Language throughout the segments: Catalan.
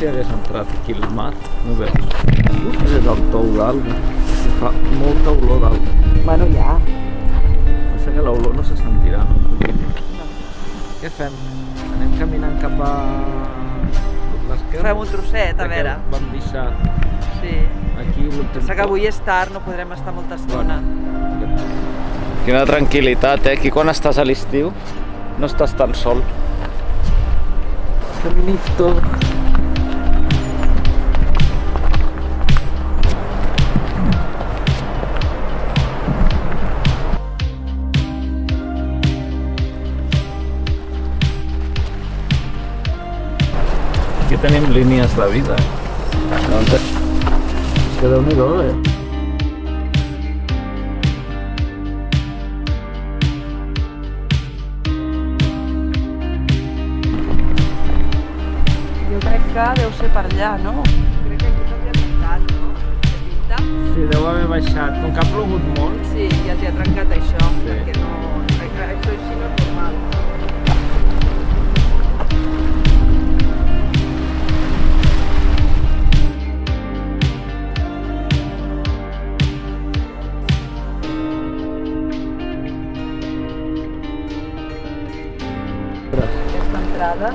si hagués entrat aquí al mar, no veus? És el tou d'alga, que fa molta olor d'alga. Bueno, ja. Pensa que l'olor no se sentirà, no? No. Què fem? Anem caminant cap a l'esquerra? Fem un trosset, a veure. Vam deixar Sí. aquí l'últim... Pensa que avui és tard, no podrem estar molta estona. Quina tranquil·litat, eh? Aquí quan estàs a l'estiu no estàs tan sol. Caminito. Aquí tenim línies de vida. És que Déu-n'hi-do, eh? Jo crec que deu ser per allà, no? Crec que aquí se'ls ha trencat, no? De pinta. Sí, deu haver baixat. Com que ha plogut molt. Sí, ja els ha trencat això, Sí. perquè no... Això així no és normal. Aquesta entrada...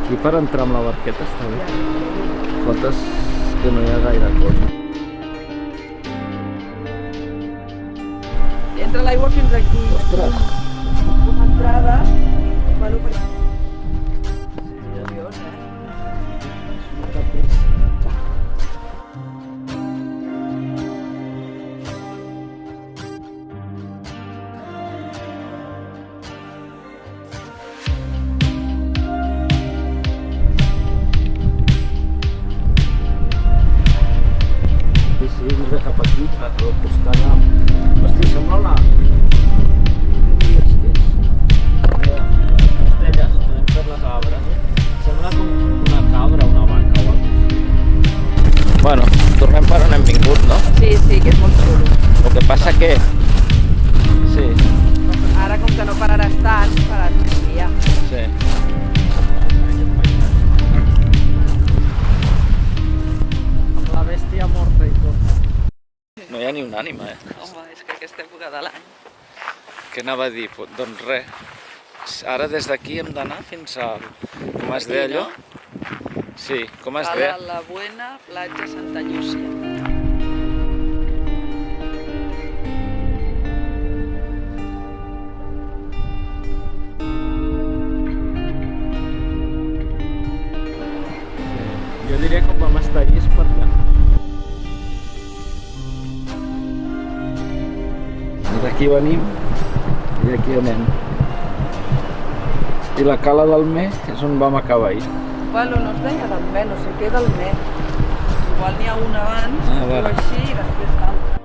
Aquí per entrar amb la barqueta està bé. Fotes que no hi ha gaire cosa. Entra l'aigua fins aquí. Ostres! Una entrada... Bueno, per... Sí, nerviós, eh? Sí, mira cap aquí, al costat de... Hosti, sembla una... Què diries que és? Costelles, podem fer-les a arbres. Sembla com una cabra, una vaca o alguna cosa. Bueno, tornem per on hem vingut, no? Sí, sí, que és molt xulo. El que passa que... Sí, Ara, com que no pararàs tant, faràs un dia. sí. Amb la bèstia morta i tot. No hi ha ni un ànima, eh? Home, és que aquesta època de l'any... Què anava a dir? Doncs res. Ara des d'aquí hem d'anar fins a... Com es deia allò? Sí, com es deia? La Buena Platja Santa Llúcia. Jo diria que vam estar ahir és per allà. D'aquí venim i aquí anem. I la cala del Mer és on vam acabar ahir. Bueno, no es deia del Mer, no sé què del Mer. Igual n'hi ha una abans, Ah, que es diu vale. així, i després l'altra.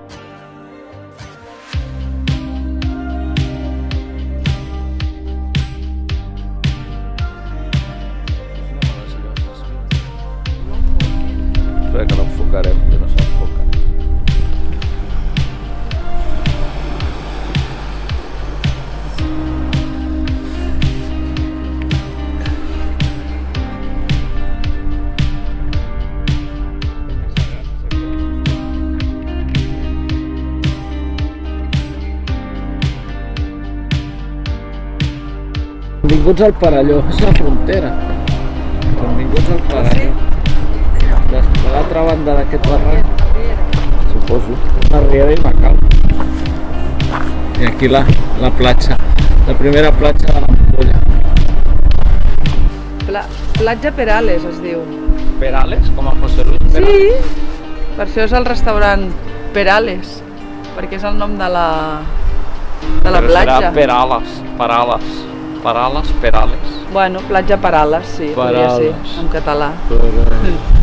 Espera que l'enfocarem, que no s'enfoca. Benvinguts al Perelló, és la frontera. Benvinguts al Perelló. De l'altra banda d'aquest barranc, suposo, una riera i una cal. I aquí la platja, la primera platja de l'Ampolla. Platja Perales es diu. Perales, com a José Luis Perales. Sí, per això és el restaurant Perales, perquè és el nom de la Però platja. serà Perales. Bueno, platja Perales, sí, podria ser, Perales. en català. Però...